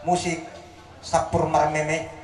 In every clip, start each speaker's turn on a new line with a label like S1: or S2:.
S1: musik Sapur Marmeme.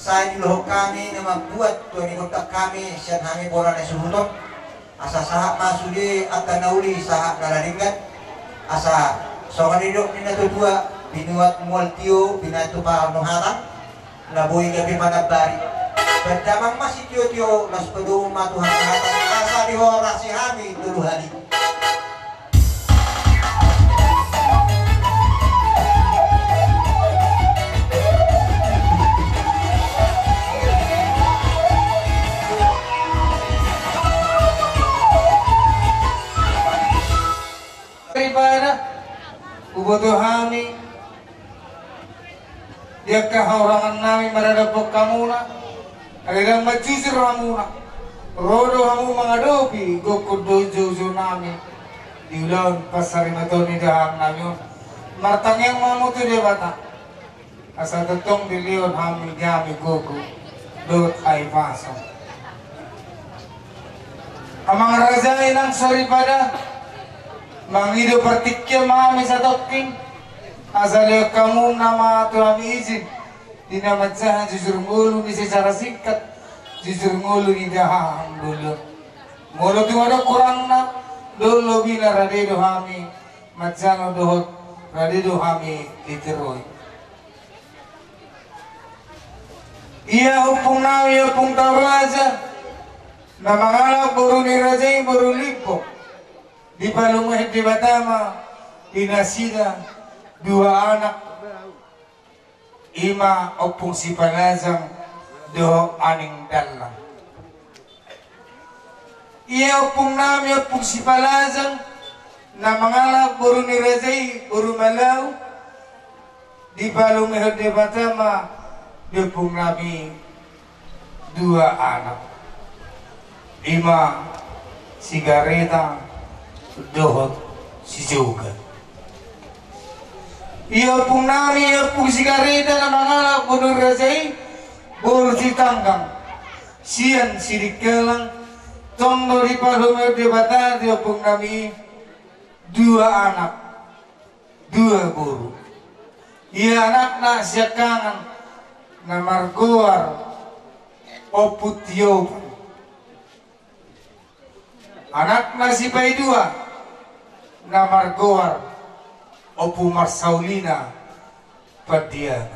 S1: Saya dulu kami nama buat tuan kota kami sian kami bola nasi hutan asa sahak masuk di akan nauli sahak nalaringkan asa sokan hidup di natu dua binuat multio binatu pa nuharang nabuhi gabi manabari berdamang masih tio las peduma Tuhan hatan asa dihora si kami dulu hari.
S2: Kebutuhani dia keharangan nami meradapok kamuna adalah majusir ramuna rodo hamu mengadopi gokut dojo nami di ulang pasar matoni dahang nami martang yang mamu tu dia bata asal tetong di lion hami gami goku dot ay pasang amang raja inang sorry pada mangido pertikya mami sa toking asal kamu nama Tuhan izin di nama jahan jujur ngulu di secara singkat jujur ngulu di dahang dulu ngulu di mana kurang na dulu bila radido hami majano dohot radido hami diteroi iya upung nawi upung taraja nama ngalak baru ni rajai baru lipo di Palungah di Batama dinasida dua anak ima opung si panazang do aning dalang iya opung nami opung si panazang na mangalak buru ni Razai buru Malau di Palungah di Batama di opung nami dua anak ima sigareta dohot si juga iya pung nami iya pung sigareta na mangalak bunur Razai bol si tanggang sian sirikelang tondo di Palungah di Bata iya pung nami dua anak dua buru iya anak na siakangan na margoar oputyo anak nasi bayi dua namar goar opu marsaulina padian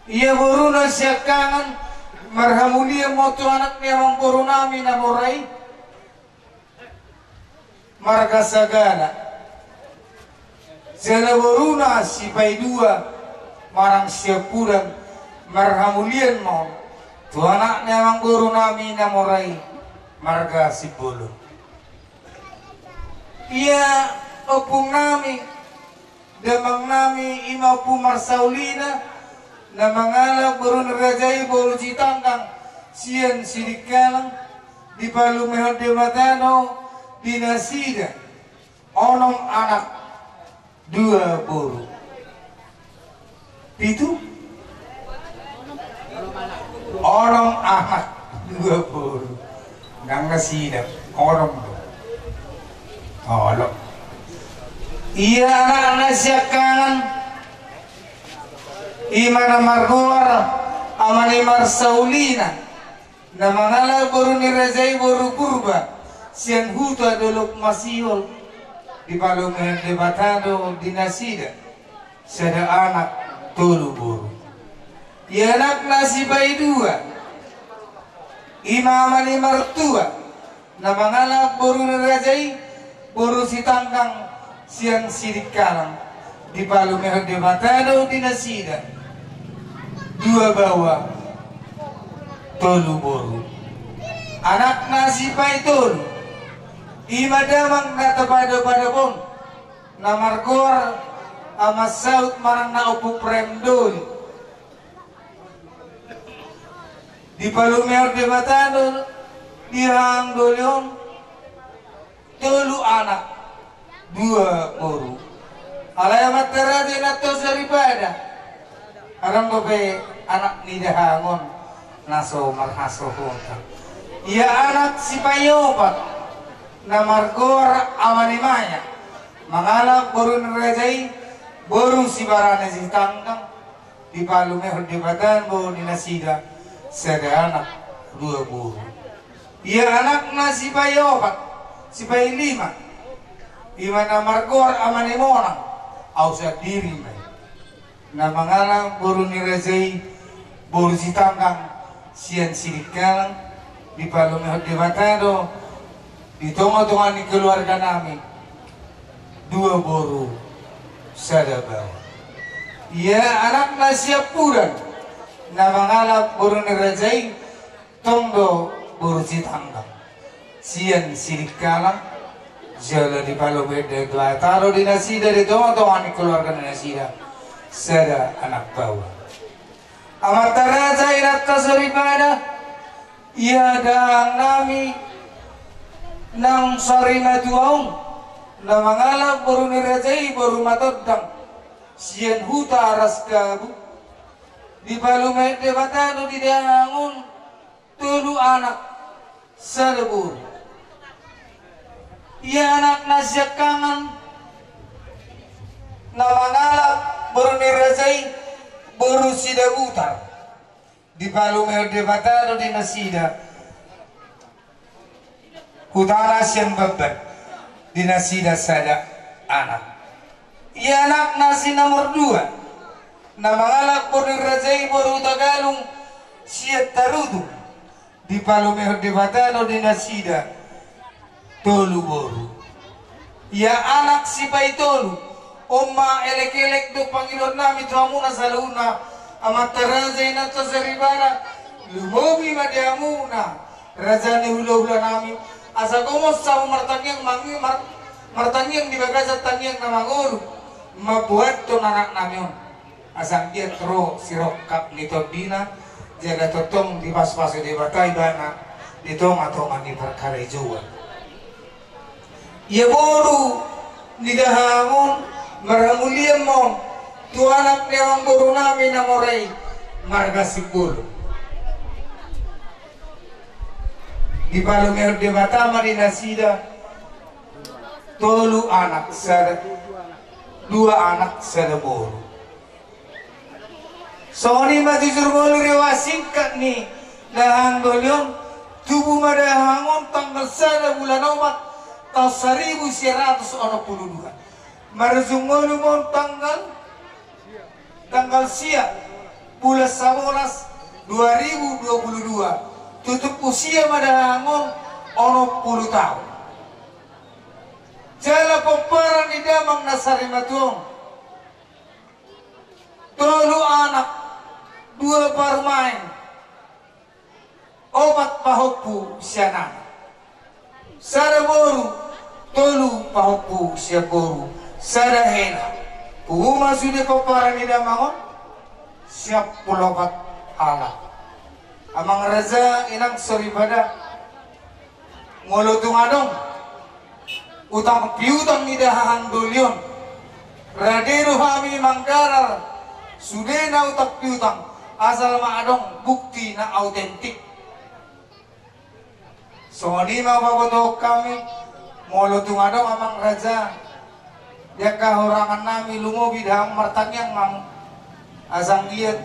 S2: iya boruna siakangan marhamulia moto anak niya mang borunami namorai marga sagala jala boruna si bayi dua marang siapuran marhamulian mo tu anak niya mang borunami namorai marga si bulu iya opung nami damang nami ima opung marsaulina na mangalak baru nerajai bolu citangkang sian sidikalang di Palungah di Matano dinasida onong anak dua buru itu onong anak dua buru nang nasida orang do olo iya anak nasyakan imana margor amani marsaulina na mangala boru ni razai boru kurba sian huta dolok masiol di palungan debatado dinasida sada anak tolu boru iya anak nasi bayi dua imamani martua na mangala boru ni razai boru si tangkang siang sidik kalang di palungan debatado dinasida dua bawah tolu boru anak nasi pai tolu ima damang na tabado pada pun na margor ama saut marang na upu premdol di palumeo de matano di hang dolyon tolu anak dua boru alaya matera di nato saribada arang gope anak nidahangon naso marhaso hota ia anak si payopat na margor amanimanya mangalak boru nerajai boru si barana si tangkang di palume di badan boru dinasida sada anak dua boru ia anak na si payopat si pay lima imana margor amanimona au sa diri may na mangalak boru nirajai boru si tangkang sian sidikalang di palume di batado di tonga-tonga ni keluarga namin dua boru sada bawa ia anak na siap puran na mangalap boru nirajai tongdo boru si tangkang sian sidikalang jala di palume di batado di nasida di tonga-tonga ni keluarga nasida sada anak bawa amataraja irat kasaribada ia dang nami nang sarima tuaung na mangalap boru nirajai boru matodang sian huta aras gabu di palume de batado di dangun tulu anak sadebur ia anak nasyakangan na mangalap boru nirajai boru sida butar di palume de batado di nasida hutara siang beban di nasida sada anak ia anak nasi nomor dua na mangalak boru nirajai boru tagalung siat tarudu di palume de batado di nasida tolu boru ia anak si pai tolu Oma elek-elek do Panginoon namin tuamuna sa luna amat terazay na to sa ribara lumobi madiamuna raja ni hula-hula namin asa komos sa martangyang martangyang di bagasa tangyang na manguru mabuhat to nanak namin asang dietro sirokap nito dina jaga totong di pas-paso di batay bana dito matongan di perkara jual ia boru nidahangon maramulian mo tu anak ni ang guru namin na moray marga sipul di palumer de bata marina sida tolu anak sada dua anak sada boru so ni majujur mulu rewasingkat ni dahang dolyon tubuh madahangon tanggal sada bulan omat tahun 1962 Marzungolu mon tanggal siap bulan 11 2022 tutup usia madahangon ono 10 tahun jala peperan di damang nasarimatuong tolu anak dua parmain obat pahopu sianan sada boru tolu pahopu siap boru sada hena uma sudah peperan di damangon siap pulobat ala amang raja inang soribada ngolotung adong utang piutang ni dahahan dulyon radero hami manggarar sudah na utak piutang asal maadong bukti na autentik Soni mau baboto kami molo tungado amang raja dia kahurangan nami lumo bidang martanyang mang asang giat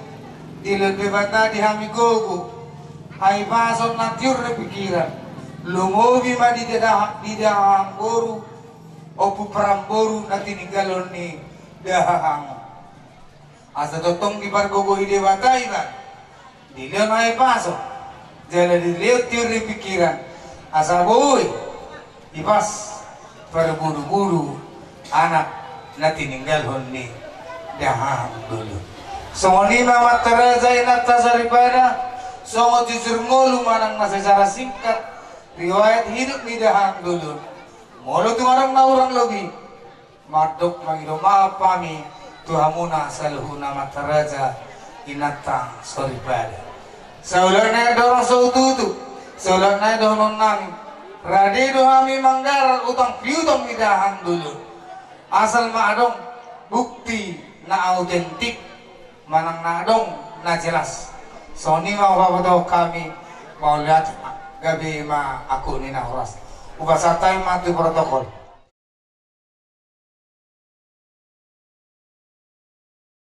S2: diled bebata dihami gogo hai pason natiur na pikiran lumo bima di dahang boru opu paramboru na tininggalon ni dahang asa totong di pargogo ide batai ba dilion hai pason jala diliot tiur na pikiran asa boy ipas para buru-buru anak na tininggalon ni dahang dulu songoni mamat terazay na tasaribana songo jujur ngolu manang na secara singkat riwayat hidup ni dahang dulu molo tumarang na urang logi madok magido maapami tuhamuna saluhuna mataraja inatang soribada saulan na dorong saututu saulan na dorong nami radi dohami manggaran utang piutang ni dahang dulu asal maadong bukti na autentik manang nadong na jelas soni mau baboto kami mau lihat gabi ma aku ni na horas ubasatay matu protokol